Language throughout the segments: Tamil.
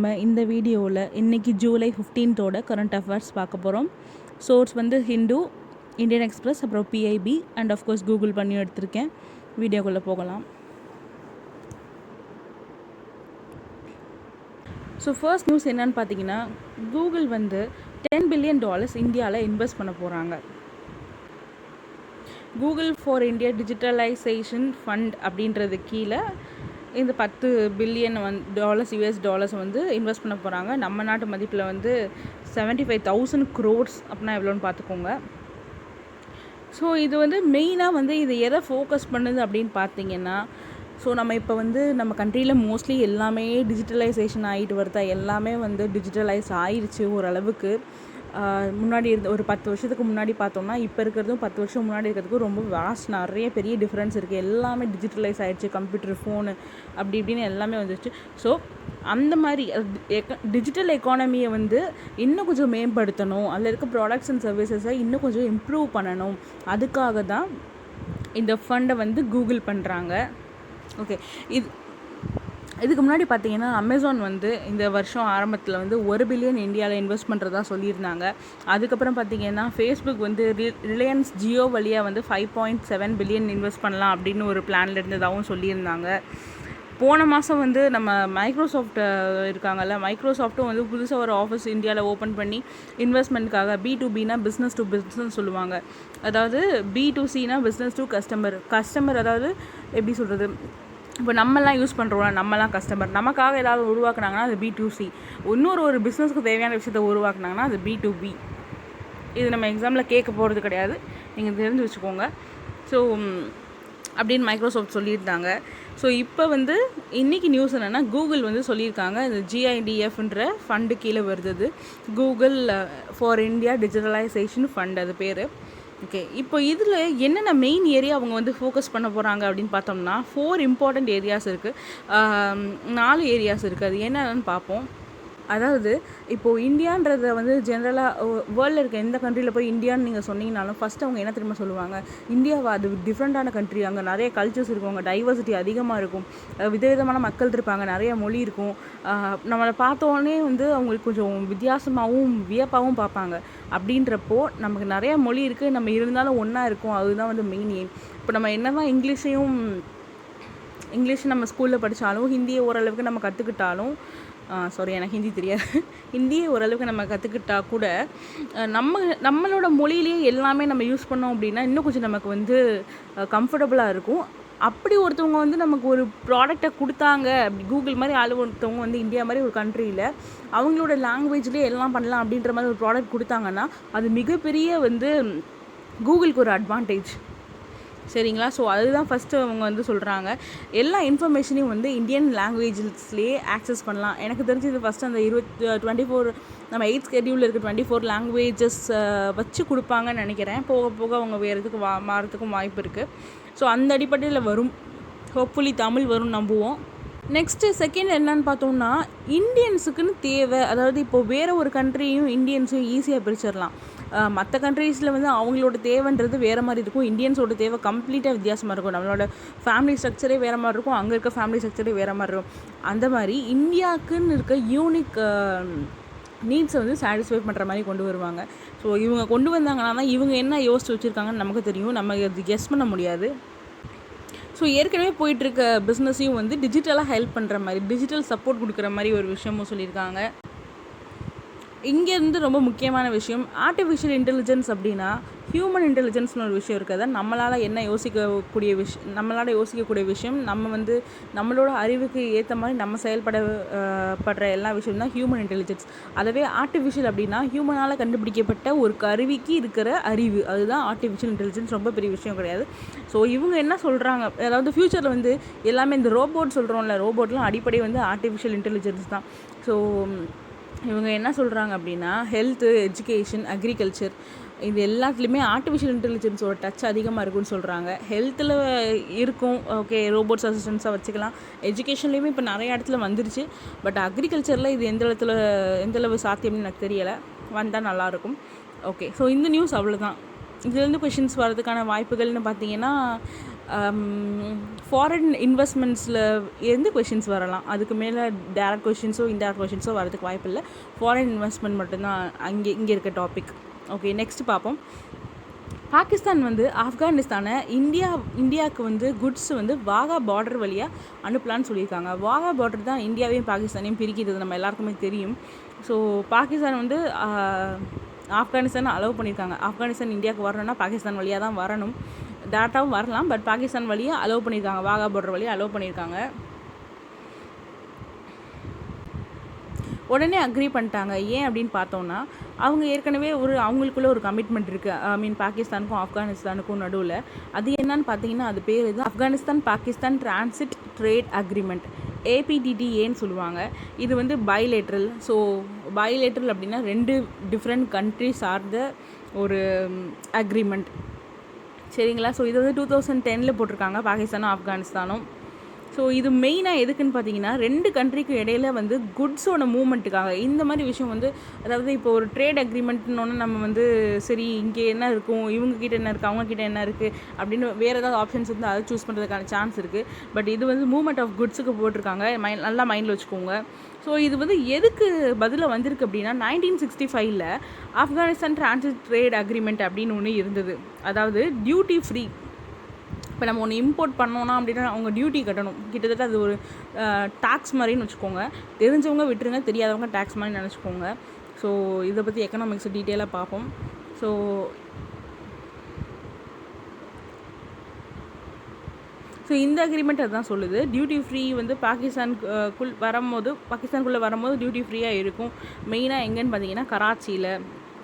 நம்ம இந்த வீடியோவில் இன்றைக்கி ஜூலை 15 கரண்ட் அஃபேர்ஸ் பார்க்க போகிறோம். சோர்ஸ் வந்து ஹிந்து, இந்தியன் எக்ஸ்பிரஸ், அப்புறம் பிஐபி அண்ட் ஆஃப்கோர்ஸ் கூகுள் பண்ணி எடுத்திருக்கேன். வீடியோக்குள்ளே போகலாம். ஸோ ஃபர்ஸ்ட் நியூஸ் என்னன்னு பார்த்தீங்கன்னா, கூகுள் வந்து $10 பில்லியன் இந்தியாவில் இன்வெஸ்ட் பண்ண போகிறாங்க. Google for India digitalisation fund அப்படின்றது கீழே இந்த $10 பில்லியன் US வந்து இன்வெஸ்ட் பண்ண போகிறாங்க. நம்ம நாட்டு மதிப்பில் வந்து 75,000 crores அப்படின்னா எவ்வளோன்னு பார்த்துக்கோங்க. ஸோ இது வந்து மெயினாக வந்து இது எதை ஃபோக்கஸ் பண்ணுது அப்படின்னு பார்த்தீங்கன்னா, ஸோ நம்ம இப்போ வந்து நம்ம கண்ட்ரியில் மோஸ்ட்லி எல்லாமே டிஜிட்டலைசேஷன் ஆகிட்டு வருதா, எல்லாமே வந்து டிஜிட்டலைஸ் ஆயிடுச்சு ஓரளவுக்கு. முன்னாடி இருந்த ஒரு 10 வருஷத்துக்கு முன்னாடி பார்த்தோம்னா இப்போ இருக்கிறதும் 10 வருஷம் முன்னாடி இருக்கிறதுக்கும் ரொம்ப வாஸ்ட் நிறைய பெரிய டிஃப்ரென்ஸ் இருக்குது. எல்லாமே டிஜிட்டலைஸ் ஆகிடுச்சு, கம்ப்யூட்டர், ஃபோனு அப்படி இப்படின்னு எல்லாமே வந்துடுச்சு. ஸோ அந்த மாதிரி டிஜிட்டல் எக்கானமியை வந்து இன்னும் கொஞ்சம் மேம்படுத்தணும், அதில் இருக்க ப்ராடக்ட்ஸ் அண்ட் சர்வீசஸை இன்னும் கொஞ்சம் இம்ப்ரூவ் பண்ணணும். அதுக்காக தான் இந்த ஃபண்டை வந்து கூகுள் பண்ணுறாங்க. ஓகே, இதுக்கு முன்னாடி பார்த்தீங்கன்னா அமேசான் வந்து இந்த வருஷம் ஆரம்பத்தில் வந்து $1 பில்லியன் இந்தியாவில் இன்வெஸ்ட் பண்ணுறதா சொல்லியிருந்தாங்க. அதுக்கப்புறம் பார்த்தீங்கன்னா ஃபேஸ்புக் வந்து ரிலையன்ஸ் ஜியோ வழியாக வந்து $5.7 பில்லியன் இன்வெஸ்ட் பண்ணலாம் அப்படின்னு ஒரு பிளானில் இருந்ததாகவும் சொல்லியிருந்தாங்க. போன மாதம் வந்து நம்ம மைக்ரோசாஃப்ட் இருக்காங்கல்ல, மைக்ரோசாஃப்ட்டும் வந்து புதுசாக ஒரு ஆஃபீஸ் இந்தியாவில் ஓப்பன் பண்ணி இன்வெஸ்ட்மெண்ட்டுக்காக B2Bனா பிஸ்னஸ் டு பிஸ்னஸ் சொல்லுவாங்க. அதாவது B2Cனா பிஸ்னஸ் டு கஸ்டமர் அதாவது எப்படி சொல்கிறது, இப்போ நம்மலாம் யூஸ் பண்ணுறோம்ல, நம்மலாம் கஸ்டமர், நமக்காக ஏதாவது உருவாக்குனாங்கன்னா அது B2C, ஒரு பிஸ்னஸ்க்கு தேவையான விஷயத்தை உருவாக்குனாங்கன்னா அது B2B. இது நம்ம எக்ஸாமில் கேட்க போகிறது கிடையாது, நீங்கள் தெரிஞ்சு வச்சுக்கோங்க. ஸோ அப்படின்னு மைக்ரோசாஃப்ட் சொல்லியிருந்தாங்க. ஸோ இப்போ வந்து இன்றைக்கி நியூஸ் என்னென்னா, கூகுள் வந்து சொல்லியிருக்காங்க இந்த GIDFன்ற ஃபண்டு கீழே வருது, Google for India digitalisation fund அது பேர். ஓகே, இப்போ இதில் என்னென்ன மெயின் ஏரியா அவங்க வந்து ஃபோக்கஸ் பண்ண போகிறாங்க அப்படின்னு பார்த்தோம்னா 4 இம்பார்ட்டண்ட் ஏரியாஸ் இருக்குது, 4 ஏரியாஸ் இருக்குது. அது என்னென்னு பார்ப்போம். அதாவது இப்போது இந்தியான்றதை வந்து ஜென்ரலாக வேர்ல்டில் இருக்க எந்த கண்ட்ரியில் போய் இந்தியான்னு நீங்கள் சொன்னீங்கனாலும் ஃபஸ்ட்டு அவங்க என்ன தெரியுமா சொல்லுவாங்க, இந்தியாவை அது டிஃப்ரெண்ட்டான கண்ட்ரி, அங்கே நிறைய கல்ச்சர்ஸ் இருக்கும், அங்கே டைவர்சிட்டி அதிகமாக இருக்கும், விதவிதமான மக்கள் இருப்பாங்க, நிறைய மொழி இருக்கும். நம்மளை பார்த்தோன்னே வந்து அவங்களுக்கு கொஞ்சம் வித்தியாசமாகவும் வியப்பாகவும் பார்ப்பாங்க. அப்படின்றப்போ நமக்கு நிறையா மொழி இருக்குது, நம்ம இருந்தாலும் ஒன்றா இருக்கும், அதுதான் வந்து மெயின் எய்ம். இப்போ நம்ம என்ன தான் இங்கிலீஷ் நம்ம ஸ்கூலில் படித்தாலும், ஹிந்தியை ஓரளவுக்கு நம்ம கற்றுக்கிட்டாலும், எனக்கு ஹிந்தி தெரியாது, ஹிந்தியை ஓரளவுக்கு நம்ம கற்றுக்கிட்டா கூட நம்மளோட மொழியிலேயே எல்லாமே நம்ம யூஸ் பண்ணோம் அப்படின்னா இன்னும் கொஞ்சம் நமக்கு வந்து கம்ஃபர்டபுளாக இருக்கும். அப்படி ஒருத்தவங்க வந்து நமக்கு ஒரு ப்ராடக்டை கொடுத்தாங்க, அப்படி கூகுள் மாதிரி ஒருத்தவங்க வந்து இந்தியா மாதிரி ஒரு கண்ட்ரியில் அவங்களோட லாங்குவேஜ்லேயே எல்லாம் பண்ணலாம் அப்படின்ற மாதிரி ஒரு ப்ராடக்ட் கொடுத்தாங்கன்னா அது மிகப்பெரிய வந்து கூகுளுக்கு ஒரு அட்வான்டேஜ். சரிங்களா? ஸோ அதுதான் ஃபஸ்ட்டு அவங்க வந்து சொல்கிறாங்க. எல்லா இன்ஃபர்மேஷனையும் வந்து இந்தியன் லாங்குவேஜஸ்லேயே ஆக்சஸ் பண்ணலாம். எனக்கு தெரிஞ்சு இது ஃபஸ்ட்டு அந்த 24 நம்ம 8th ஸ்கெடியூலில் இருக்க 24 லாங்குவேஜஸ் வச்சு கொடுப்பாங்கன்னு நினைக்கிறேன். போக போக அவங்க வேறு இதுக்கு மாறத்துக்கும் வாய்ப்பு இருக்குது. ஸோ அந்த அடிப்படையில் வரும், ஹோப்ஃபுல்லி தமிழ் வரும் நம்புவோம். நெக்ஸ்ட்டு செகண்ட் என்னன்னு பார்த்தோம்னா, இந்தியன்ஸுக்குன்னு தேவை, அதாவது இப்போது வேறு ஒரு கண்ட்ரியும் இந்தியன்ஸையும் ஈஸியாக பிரிச்சிடலாம். மற்ற கண்ட்ரீஸில் வந்து அவங்களோட தேவைன்றது வேறு மாதிரி இருக்கும், இந்தியன்ஸோட தேவை கம்ப்ளீட்டாக வித்தியாசமாக இருக்கும். நம்மளோட ஃபேமிலி ஸ்ட்ரக்சரே வேறு மாதிரி இருக்கும், அங்கே இருக்க ஃபேமிலி ஸ்ட்ரக்சரே வேறு மாதிரி இருக்கும். அந்த மாதிரி இந்தியாவுக்குன்னு இருக்க யூனிக் நீட்ஸை வந்து சாட்டிஸ்ஃபை பண்ணுற மாதிரி கொண்டு வருவாங்க. ஸோ இவங்க கொண்டு வந்தாங்கன்னா தான் இவங்க என்ன யோசிச்சு வச்சுருக்காங்கன்னு நமக்கு தெரியும், நம்ம அது கெஸ் பண்ண முடியாது. ஸோ ஏற்கனவே போயிட்டுருக்க பிஸ்னஸையும் வந்து டிஜிட்டலாக ஹெல்ப் பண்ணுற மாதிரி, டிஜிட்டல் சப்போர்ட் கொடுக்குற மாதிரி ஒரு விஷயமும் சொல்லியிருக்காங்க. இங்கேருந்து ரொம்ப முக்கியமான விஷயம், ஆர்டிஃபிஷியல் இன்டெலிஜென்ஸ் அப்படின்னா ஹியூமன் இன்டெலிஜென்ஸ்னு ஒரு விஷயம் இருக்குது. அதான் நம்மளால் யோசிக்கக்கூடிய விஷயம், நம்ம வந்து நம்மளோட அறிவுக்கு ஏற்ற மாதிரி நம்ம செயல்படுற எல்லா விஷயம் தான் ஹியூமன் இன்டெலிஜென்ஸ். அதுவே ஆர்டிஃபிஷியல் அப்படின்னா ஹியூமனால் கண்டுபிடிக்கப்பட்ட ஒரு கருவிக்கு இருக்கிற அறிவு, அதுதான் ஆர்டிஃபிஷியல் இன்டெலிஜென்ஸ். ரொம்ப பெரிய விஷயம் கிடையாது. ஸோ இவங்க என்ன சொல்கிறாங்க, அதாவது ஃப்யூச்சரில் வந்து எல்லாமே இந்த ரோபோட் சொல்கிறோம்ல, ரோபோட்லாம் அடிப்படை வந்து ஆர்டிஃபிஷியல் இன்டெலிஜென்ஸ் தான். ஸோ இவங்க என்ன சொல்கிறாங்க அப்படின்னா ஹெல்த்து, எஜுகேஷன், அக்ரிகல்ச்சர் இது எல்லாத்துலேயுமே ஆர்டிஃபிஷியல் இன்டெலிஜென்ஸோட டச் அதிகமாக இருக்குன்னு சொல்கிறாங்க. ஹெல்த்தில் இருக்கும், ஓகே, ரோபோட்ஸ் அசிஸ்டன்ஸாக வச்சுக்கலாம். எஜுகேஷன்லேயுமே இப்போ நிறைய இடத்துல வந்துருச்சு. பட் அக்ரிகல்ச்சரில் இது எந்தளவு சாத்தியம்னு எனக்கு தெரியலை, வந்தால் நல்லாயிருக்கும். ஓகே, ஸோ இந்த நியூஸ் அவ்வளோதான். இதுலேருந்து கொஷின்ஸ் வர்றதுக்கான வாய்ப்புகள்னு பார்த்தீங்கன்னா ஃபாரின் இன்வெஸ்ட்மெண்ட்ஸில் எந்த கொஷின்ஸ் வரலாம், அதுக்கு மேலே டேரக்ட் கொஷின்ஸோ இன்டேரக்ட் கொஷின்ஸோ வரதுக்கு வாய்ப்பு இல்லை. ஃபாரின் இன்வெஸ்ட்மெண்ட் மட்டும்தான் இங்கே இருக்க டாபிக். ஓகே, நெக்ஸ்ட் பார்ப்போம். பாகிஸ்தான் வந்து ஆப்கானிஸ்தானை இந்தியாவுக்கு வந்து குட்ஸ் வந்து வாகா பார்டர் வழியாக அனுப்பலான்னு சொல்லியிருக்காங்க. வாகா பார்டர் தான் இந்தியாவையும் பாகிஸ்தானையும் பிரிக்கிறது, நம்ம எல்லாருக்குமே தெரியும். ஸோ பாகிஸ்தான் வந்து ஆப்கானிஸ்தான் அலோவ் பண்ணியிருக்காங்க. ஆப்கானிஸ்தான் இந்தியாவுக்கு வரணும்னா பாகிஸ்தான் வழியாக தான் வரணும். டேரெக்டாகவும் வரலாம், பட் பாகிஸ்தான் வழியாக அலோவ் பண்ணியிருக்காங்க, வாகா பார்டர் வழியாக அலோவ் பண்ணியிருக்காங்க. உடனே அக்ரி பண்ணிட்டாங்க. ஏன் அப்படின்னு பார்த்தோன்னா, அவங்க ஏற்கனவே அவங்களுக்குள்ள ஒரு கமிட்மெண்ட் இருக்குது, பாகிஸ்தானுக்கும் ஆப்கானிஸ்தானுக்கும் நடுவில். அது என்னன்னு பார்த்தீங்கன்னா, அது பேர் இது Afghanistan Pakistan transit trade agreement, APTTA சொல்லுவாங்க. இது வந்து பைலேட்ரல். ஸோ பைலேட்ரல் அப்படின்னா 2 டிஃப்ரெண்ட் கண்ட்ரி சார்ந்த ஒரு அக்ரிமெண்ட், சரிங்களா? ஸோ இது வந்து 2010 போட்டிருக்காங்க, பாகிஸ்தானும் ஆப்கானிஸ்தானும். ஸோ இது மெயினாக எதுக்குன்னு பார்த்தீங்கன்னா, 2 கண்ட்ரிக்கு இடையில வந்து குட்ஸோட மூவ்மெண்ட்டுக்காக. இந்த மாதிரி விஷயம் வந்து, அதாவது இப்போ ஒரு ட்ரேட் அக்ரிமெண்ட்னு நம்ம வந்து சரி இங்கே என்ன இருக்கும், இவங்ககிட்ட என்ன இருக்குது, அவங்கக்கிட்ட என்ன இருக்குது அப்படின்னு வேறு ஏதாவது ஆப்ஷன்ஸ் வந்து அதை சூஸ் பண்ணுறதுக்கான சான்ஸ் இருக்குது. பட் இது வந்து மூவ்மெண்ட் ஆஃப் குட்ஸுக்கு போட்டிருக்காங்க, நல்லா மைண்டில் வச்சுக்கோங்க. ஸோ இது வந்து எதுக்கு பதிலாக வந்திருக்கு அப்படின்னா, 1965 ஆப்கானிஸ்தான் டிரான்சிட் ட்ரேட் அக்ரிமெண்ட் அப்படின்னு ஒன்று இருந்தது. அதாவது டியூட்டி ஃப்ரீ. இப்போ நம்ம ஒன்று இம்போர்ட் பண்ணோன்னா அப்படின்னா அவங்க டியூட்டி கட்டணும். கிட்டத்தட்ட அது ஒரு டேக்ஸ் மாதிரின்னு வச்சுக்கோங்க. தெரிஞ்சவங்க விட்டுருங்க, தெரியாதவங்க டேக்ஸ் மாதிரி நினச்சிக்கோங்க. ஸோ இதை பற்றி எக்கனாமிக்ஸ் டீட்டெயிலாக பார்ப்போம். ஸோ இந்த அக்ரிமெண்ட் அதுதான் சொல்லுது. டியூட்டி ஃப்ரீ வந்து பாகிஸ்தானுக்குள்ளே வரும்போது டியூட்டி ஃப்ரீயாக இருக்கும். மெயினாக எங்கேன்னு பார்த்தீங்கன்னா கராச்சியில்.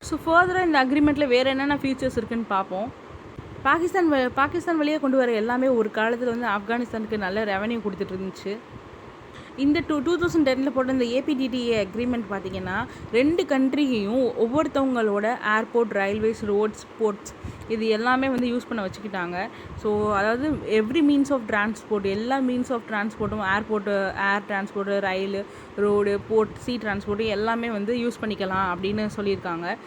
ஸோ ஃபர்தராக இந்த அக்ரிமெண்ட்டில் வேறு என்னென்ன ஃபீச்சர்ஸ் இருக்குதுன்னு பார்ப்போம். பாகிஸ்தான் வழியாக கொண்டு வர எல்லாமே ஒரு காலத்தில் வந்து ஆப்கானிஸ்தானுக்கு நல்ல ரெவன்யூ கொடுத்துட்டு இருந்துச்சு. இந்த 2010 போட்ட இந்த APTTA அக்ரிமெண்ட் பார்த்திங்கன்னா 2 கண்ட்ரியையும் ஒவ்வொருத்தவங்களோட ஏர்போர்ட், ரயில்வேஸ், ரோட்ஸ், போர்ட்ஸ் இது எல்லாமே வந்து யூஸ் பண்ண வச்சுக்கிட்டாங்க. ஸோ அதாவது எவ்ரி மீன்ஸ் ஆஃப் டிரான்ஸ்போர்ட், எல்லா மீன்ஸ் ஆஃப் டிரான்ஸ்போர்ட்டும், air transport, rail, road, port, sea transport எல்லாமே வந்து யூஸ் பண்ணிக்கலாம் அப்படின்னு சொல்லியிருக்காங்க.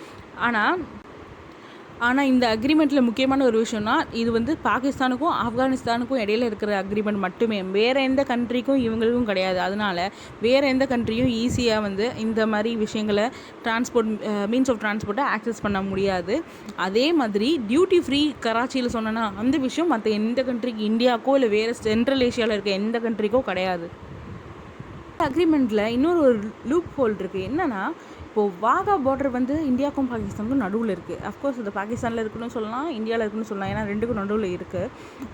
ஆனால் இந்த அக்ரிமெண்ட்டில் முக்கியமான ஒரு விஷயம்னா, இது வந்து பாகிஸ்தானுக்கும் ஆப்கானிஸ்தானுக்கும் இடையில இருக்கிற அக்ரிமெண்ட் மட்டுமே, வேறு எந்த கண்ட்ரிக்கும் இவங்களுக்கும் கிடையாது. அதனால் வேறு எந்த கண்ட்ரியும் ஈஸியாக வந்து இந்த மாதிரி விஷயங்களை மீன்ஸ் ஆஃப் டிரான்ஸ்போர்ட்டை ஆக்சஸ் பண்ண முடியாது. அதே மாதிரி டியூட்டி ஃப்ரீ கராச்சியில் சொன்னேன்னா, அந்த விஷயம் மற்ற எந்த கண்ட்ரிக்கு, இந்தியாவுக்கோ இல்லை வேறு சென்ட்ரல் ஏஷியாவில் இருக்க எந்த கண்ட்ரிக்கோ கிடையாது. அக்ரிமெண்ட்டில் இன்னொரு லூப் ஹோல் இருக்குது. என்னென்னா, இப்போது வாகா பார்டர் வந்து இந்தியாவுக்கும் பாகிஸ்தானுக்கும் நடுவில் இருக்குது. அஃப்கோர்ஸ் இது பாகிஸ்தானில் இருக்குன்னு சொல்லலாம், இந்தியாவில் இருக்குன்னு சொல்லலாம், ஏன்னா 2க்கும் நடுவில் இருக்குது.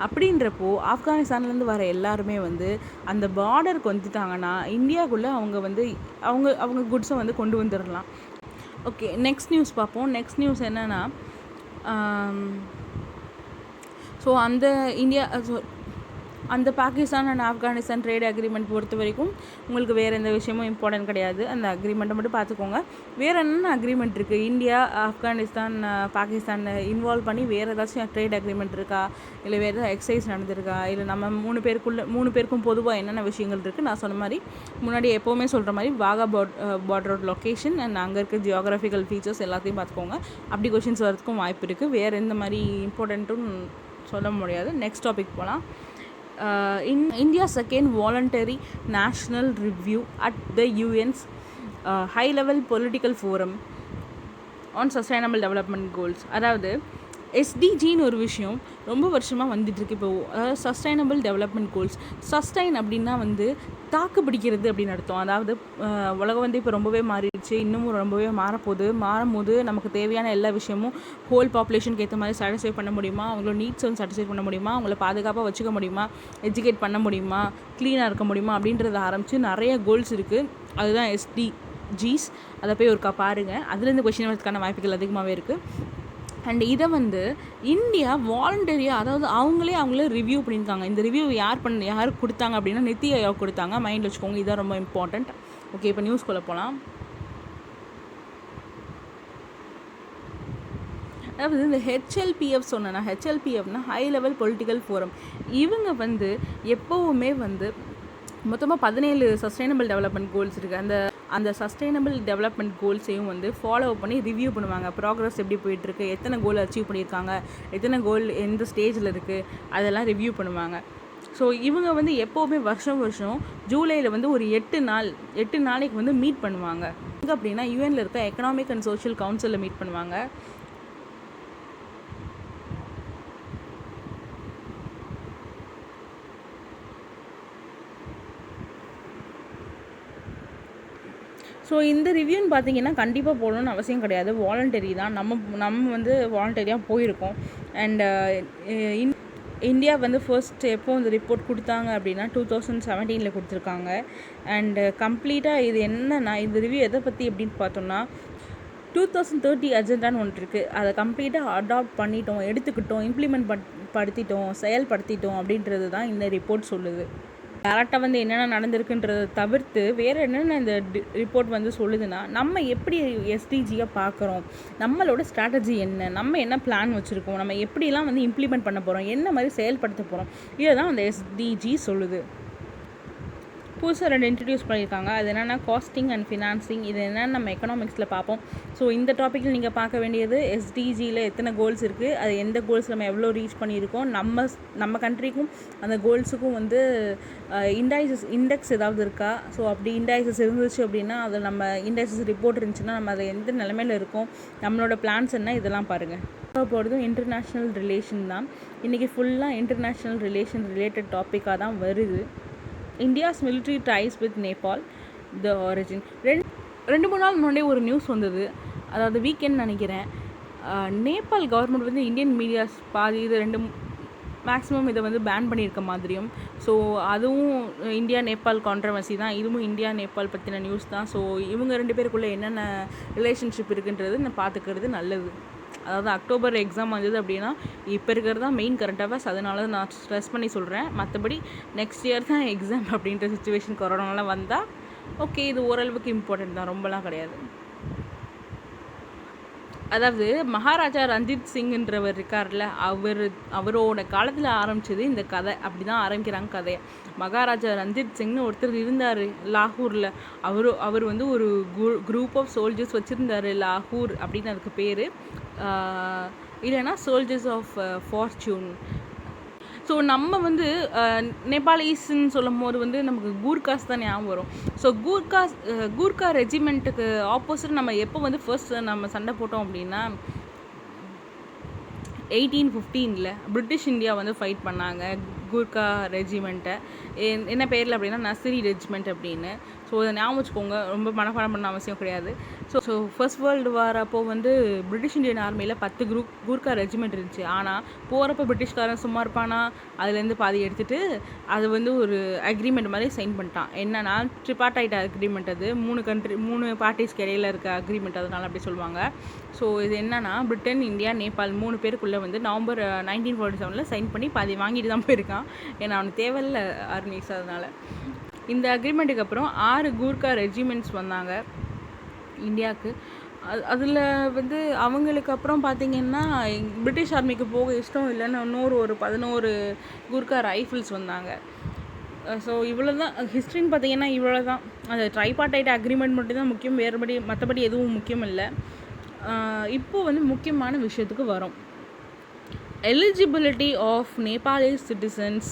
அப்படின்றப்போ ஆப்கானிஸ்தான்லேருந்து வர எல்லாருமே வந்து அந்த பார்டருக்கு வந்துட்டாங்கன்னா இந்தியாவுக்குள்ளே அவங்க குட்ஸை வந்து கொண்டு வந்துடலாம். ஓகே, நெக்ஸ்ட் நியூஸ் பார்ப்போம். நெக்ஸ்ட் நியூஸ் என்னென்னா, ஸோ அந்த Pakistan and Afghanistan trade agreement பொறுத்த வரைக்கும் உங்களுக்கு வேறு எந்த விஷயமும் இம்பார்ட்டன்ட் கிடையாது. அந்த அக்ரிமெண்ட்டை மட்டும் பார்த்துக்கோங்க. வேறு என்னென்ன அக்ரிமெண்ட் இருக்குது, இந்தியா, ஆப்கானிஸ்தான், பாகிஸ்தான் இன்வால்வ் பண்ணி வேறு ஏதாச்சும் ட்ரேட் அக்ரிமெண்ட் இருக்கா, இல்லை வேறு ஏதாவது எக்ஸசைஸ் நடந்திருக்கா, இல்லை நம்ம 3 பேருக்கும் பொதுவாக என்னென்ன விஷயங்கள் இருக்குது. நான் சொன்ன மாதிரி முன்னாடி எப்போவுமே சொல்கிற மாதிரி வாகா பார்டரோட லொக்கேஷன் அண்ட் அங்கே இருக்க ஜியோகிராஃபிக்கல் ஃபீச்சர்ஸ் எல்லாத்தையும் பார்த்துக்கோங்க. அப்படி கொஷின்ஸ் வரதுக்கும் வாய்ப்பு இருக்குது. வேறு எந்த மாதிரி இம்பார்ட்டண்ட்டும் சொல்ல முடியாது. நெக்ஸ்ட் டாபிக் போகலாம். India's second voluntary national review at the UN's high-level political forum on sustainable development goals. அதாவது SDGன்னு ஒரு விஷயம் ரொம்ப வருஷமாக வந்துட்டுருக்கு. இப்போ அதாவது சஸ்டைனபிள் டெவலப்மெண்ட் கோல்ஸ். சஸ்டைன் அப்படின்னா வந்து தாக்கு பிடிக்கிறது அப்படின்னு அர்த்தம். அதாவது உலகம் வந்து இப்போ ரொம்பவே மாறிடுச்சு, இன்னமும் ரொம்பவே மாறும்போது நமக்கு தேவையான எல்லா விஷயமும் ஹோல் பாப்புலேஷனுக்கு ஏற்ற மாதிரி சாட்டிஸ்ஃபை பண்ண முடியுமா, அவங்களோட நீட்ஸ் வந்து சாட்டிஸ்ஃபை பண்ண முடியுமா, அவங்கள பாதுகாப்பாக வச்சுக்க முடியுமா, எஜுகேட் பண்ண முடியுமா, க்ளீனாக இருக்க முடியுமா அப்படின்றத ஆரம்பித்து நிறைய கோல்ஸ் இருக்குது. அதுதான் SDGs. அதை போய் ஒருக்கா பாருங்கள். அதுலேருந்து கொஸ்டின் வரதுக்கான வாய்ப்புகள் அதிகமாகவே இருக்குது. அண்ட் இதை வந்து இந்தியா வாலண்டரியாக, அதாவது அவங்களே ரிவ்யூ பண்ணியிருக்காங்க. இந்த ரிவ்யூ யார் கொடுத்தாங்க அப்படின்னா நித்தி ஆயோக் கொடுத்தாங்க. மைண்டில் வச்சுக்கோங்க, இதுதான் ரொம்ப இம்பார்ட்டண்ட். ஓகே, இப்போ நியூஸ்குள்ளே போகலாம். அதாவது இந்த HLPF சொன்னேன்னா, HLPFனா ஹை லெவல் பொலிட்டிக்கல் ஃபோரம். இவங்க வந்து எப்போவுமே வந்து மொத்தமாக 17 சஸ்டைனபிள் டெவலப்மெண்ட் கோல்ஸ் இருக்குது. அந்த சஸ்டைனபிள் டெவலப்மெண்ட் கோல்ஸையும் வந்து ஃபாலோ பண்ணி ரிவ்யூ பண்ணுவாங்க. ப்ராக்ரஸ் எப்படி போயிட்டுருக்கு, எத்தனை கோல் அச்சீவ் பண்ணியிருக்காங்க, எத்தனை கோல் எந்த ஸ்டேஜில் இருக்குது, அதெல்லாம் ரிவ்யூ பண்ணுவாங்க. ஸோ இவங்க வந்து எப்போவுமே வருஷம் ஜூலையில் வந்து ஒரு 8 நாளைக்கு வந்து மீட் பண்ணுவாங்க. எங்கே அப்படின்னா யூஎனில் இருக்க எக்கனாமிக் அண்ட் சோஷியல் கவுன்சிலில் மீட் பண்ணுவாங்க. ஸோ இந்த ரிவ்யூன்னு பார்த்தீங்கன்னா கண்டிப்பாக போடணும்னு அவசியம் கிடையாது, வாலண்டரி தான். நம்ம வந்து வாலண்டரியாக போயிருக்கோம். அண்ட் இந்தியா வந்து ஃபர்ஸ்ட் எப்போ இந்த ரிப்போர்ட் கொடுத்தாங்க அப்படின்னா 2017 கொடுத்துருக்காங்க. அண்டு கம்ப்ளீட்டாக இது என்னன்னா, இந்த ரிவ்யூ எதை பற்றி அப்படின்னு பார்த்தோம்னா 2030 அஜெண்டான்னு ஒன்று இருக்குது. அதை கம்ப்ளீட்டாக அடாப்ட் பண்ணிட்டோம், எடுத்துக்கிட்டோம், இம்ப்ளிமெண்ட் படுத்திட்டோம், செயல்படுத்திட்டோம் அப்படின்றது தான் இந்த ரிப்போர்ட் சொல்லுது. டேரெக்டாக வந்து என்னென்ன நடந்திருக்குன்றதை தவிர்த்து வேறு என்னென்ன இந்த ரிப்போர்ட் வந்து சொல்லுதுன்னா, நம்ம எப்படி எஸ்டிஜியை பார்க்குறோம், நம்மளோட ஸ்ட்ராட்டஜி என்ன, நம்ம என்ன பிளான் வச்சுருக்கோம், நம்ம எப்படிலாம் வந்து இம்ப்ளிமெண்ட் பண்ண போகிறோம், என்ன மாதிரி செயல்படுத்த போகிறோம், இதை தான் அந்த எஸ்டிஜி சொல்லுது. புதுசாக 2 இன்ட்ரடியூஸ் பண்ணியிருக்காங்க. அது என்னென்னா காஸ்டிங் அண்ட் ஃபினான்சிங். இது என்னென்னு நம்ம எக்கனாமிக்ஸில் பார்ப்போம். ஸோ இந்த டாப்பிக்கில் நீங்கள் பார்க்க வேண்டியது எஸ்டிஜியில் எத்தனை கோல்ஸ் இருக்குது, அது எந்த கோல்ஸ் நம்ம எவ்வளோ ரீச் பண்ணியிருக்கோம், நம்ம கண்ட்ரிக்கும் அந்த கோல்ஸுக்கும் வந்து இண்டெக்ஸ் ஏதாவது இருக்கா. ஸோ அப்படி இண்டைசஸ் இருந்துச்சு அப்படின்னா அதில் நம்ம இண்டைசஸ் ரிப்போர்ட் இருந்துச்சுன்னா நம்ம அதை எந்த நிலைமையில் இருக்கோம், நம்மளோட பிளான்ஸ் என்ன, இதெல்லாம் பாருங்கள். போகிறதும் இன்டர்நேஷ்னல் ரிலேஷன் தான். இன்றைக்கி ஃபுல்லாக இன்டர்நேஷ்னல் ரிலேட்டட் டாப்பிக்காக தான் வருது. India's military dies with Nepal the origin. 2-3 நாள் முன்னாடியே ஒரு நியூஸ் வந்தது, அதாவது வீக்கெண்ட் நினைக்கிறேன். நேபாள் கவர்மெண்ட் வந்து இந்தியன் மீடியாஸ் பாதி இது 2 மேக்ஸிமம் இதை வந்து பேன் பண்ணியிருக்க மாதிரியும். ஸோ அதுவும் இந்தியா நேபாள் கான்ட்ரவர்சி தான், இதுவும் இந்தியா நேபாள் பற்றின நியூஸ் தான். ஸோ இவங்க 2 பேருக்குள்ளே என்னென்ன ரிலேஷன்ஷிப் இருக்குன்றது நான் பார்த்துக்கிறது நல்லது. அதாவது அக்டோபர் எக்ஸாம் வந்தது அப்படின்னா இப்போ இருக்கிறது தான் மெயின் கரண்ட் அஃபேர்ஸ், அதனால நான் ஸ்ட்ரெஸ் பண்ணி சொல்கிறேன். மற்றபடி நெக்ஸ்ட் இயர் தான் எக்ஸாம் அப்படின்ற சுச்சுவேஷன் கொரோனாலாம் வந்தால் ஓகே, இது ஓரளவுக்கு இம்பார்ட்டன்ட் தான், ரொம்பலாம் கிடையாது. அதாவது மகாராஜா ரஞ்சித் சிங்ன்றவர் இருக்கார்ல, அவரோட காலத்தில் ஆரம்பித்தது இந்த கதை. அப்படி தான் ஆரம்பிக்கிறாங்க கதையை. மகாராஜா ரஞ்சித் சிங்னு ஒருத்தர் இருந்தார் லாகூரில். அவர் வந்து ஒரு குரூப் ஆஃப் சோல்ஜர்ஸ் வச்சுருந்தார், லாகூர் அப்படின்னு அதுக்கு பேர், இல்லைன்னா சோல்ஜர்ஸ் ஆஃப் ஃபார்ச்சூன். ஸோ நம்ம வந்து நேபாளிஸ்ன்னு சொல்லும் போது வந்து நமக்கு கூர்காஸ் தான் ஞாபகம் வரும். ஸோ கூர்கா ரெஜிமெண்ட்டுக்கு ஆப்போசிட் நம்ம எப்போ வந்து ஃபர்ஸ்ட் நம்ம சண்டை போட்டோம் அப்படின்னா 1815 பிரிட்டிஷ் இந்தியா வந்து ஃபைட் பண்ணாங்க கூர்கா ரெஜிமெண்ட்டை. என்ன பேரில் அப்படின்னா நசிரி ரெஜிமெண்ட் அப்படின்னு. ஸோ அதை ஞாபகம் வச்சுக்கோங்க, ரொம்ப மனப்பாடம் பண்ண அவசியம் கிடையாது. ஸோ ஃபர்ஸ்ட் வேர்ல்டு வார் அப்போது வந்து பிரிட்டிஷ் இந்தியன் ஆர்மியில் 10 கூர்கா ரெஜிமெண்ட் இருந்துச்சு. ஆனால் போகிறப்ப பிரிட்டிஷ்காரன் சும்மா இருப்பானா, அதுலேருந்து பாதி எடுத்துகிட்டு அது வந்து ஒரு அக்ரிமெண்ட் மாதிரி சைன் பண்ணிட்டான். என்னன்னா ட்ரிபார்டைட் அக்ரிமெண்ட், அது 3 பார்ட்டிஸ்க்கு இடையில இருக்க அக்ரிமெண்ட், அதனால அப்படி சொல்லுவாங்க. ஸோ இது என்னன்னா பிரிட்டன், இந்தியா, நேபாள் 3 பேருக்குள்ளே வந்து நவம்பர் 1947 சைன் பண்ணி பாதி வாங்கிட்டு தான் போயிருக்கான். ஏன்னா அவனுக்கு தேவையில்ல ஆர்மிஸ். அதனால் இந்த அக்ரிமெண்ட்டுக்கு அப்புறம் 6 கூர்கா ரெஜிமெண்ட்ஸ் வந்தாங்க இந்தியாவுக்கு. அதில் வந்து அவங்களுக்கு அப்புறம் பார்த்திங்கன்னா பிரிட்டிஷ் ஆர்மிக்கு போக இஷ்டம் இல்லைன்னு ஒரு 11 கூர்கா ரைஃபிள்ஸ் வந்தாங்க. ஸோ இவ்வளோ தான் ஹிஸ்ட்ரின்னு பார்த்திங்கன்னா இவ்வளோ தான். அந்த ட்ரைபார்டைட் அக்ரிமெண்ட் மட்டும் தான் முக்கியம், மற்றபடி எதுவும் முக்கியம் இல்லை. இப்போது வந்து முக்கியமான விஷயத்துக்கு வரும். Eligibility of Nepali citizens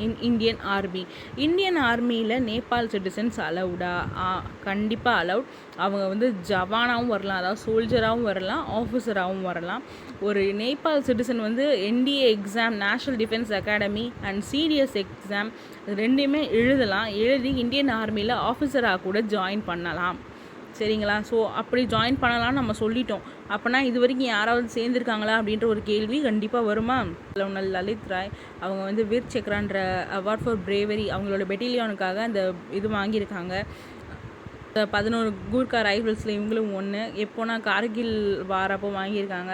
in Indian army. Indian ஆர்மியில் நேபாள் சிட்டிசன்ஸ் அலவுடா? கண்டிப்பாக அலவுட். அவங்க வந்து ஜவானாகவும் வரலாம், அதாவது சோல்ஜராகவும் வரலாம், ஆஃபீஸராகவும் வரலாம். ஒரு நேபாள் சிட்டிசன் வந்து NDA exam, national defence academy and CTS exam ரெண்டையுமே எழுதி இந்தியன் ஆர்மியில் ஆஃபீஸராக கூட ஜாயின் பண்ணலாம். சரிங்களா? ஸோ அப்படி ஜாயின் பண்ணலாம்னு நம்ம சொல்லிட்டோம். அப்போனா இது வரைக்கும் யாராவது சேர்ந்துருக்காங்களா அப்படின்ற ஒரு கேள்வி கண்டிப்பாக வருமா? லலித் ராய் அவங்க வந்து வீர் சக்ரான்ற அவார்ட் ஃபார் பிரேவரி அவங்களோட பெட்டிலியானுக்காக அந்த இது வாங்கியிருக்காங்க. 11 கூர்கா ரைஃபிள்ஸில் இவங்களும் ஒன்று. எப்போனா கார்கில் வாரப்போ வாங்கியிருக்காங்க.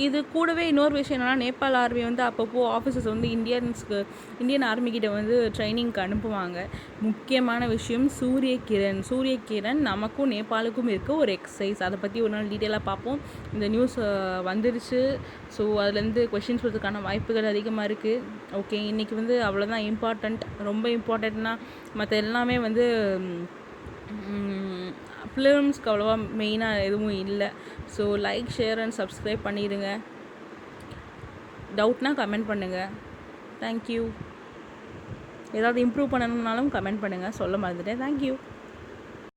இது கூடவே இன்னொரு விஷயம் என்னென்னா, நேபாள் ஆர்மி வந்து அப்பப்போ ஆஃபீஸர்ஸ் வந்து இந்தியன் ஆர்மிக்கிட்ட வந்து ட்ரைனிங்க்கு அனுப்புவாங்க. முக்கியமான விஷயம் சூரிய கிரண் நமக்கும் நேபாளுக்கும் இருக்க ஒரு எக்ஸசைஸ். அதை பற்றி ஒரு நாள் டீட்டெயிலாக பார்ப்போம். இந்த நியூஸ் வந்துருச்சு. ஸோ அதுலேருந்து கொஷின்ஸ் வரதுக்கான வாய்ப்புகள் அதிகமாக இருக்குது. ஓகே, இன்றைக்கி வந்து அவ்வளோதான் இம்பார்ட்டண்ட். ரொம்ப இம்பார்ட்டண்ட்னா மற்ற எல்லாமே வந்து ஃபிலிம்ஸ்க்கு அவ்வளோவா மெயினாக எதுவும் இல்லை. So like, share and subscribe பண்ணிடுங்க. டவுட்னா கமெண்ட் பண்ணுங்கள். தேங்க்யூ. ஏதாவது இம்ப்ரூவ் பண்ணணுன்னாலும் கமெண்ட் பண்ணுங்கள். சொல்ல மறந்துட்டேன். தேங்க்யூ.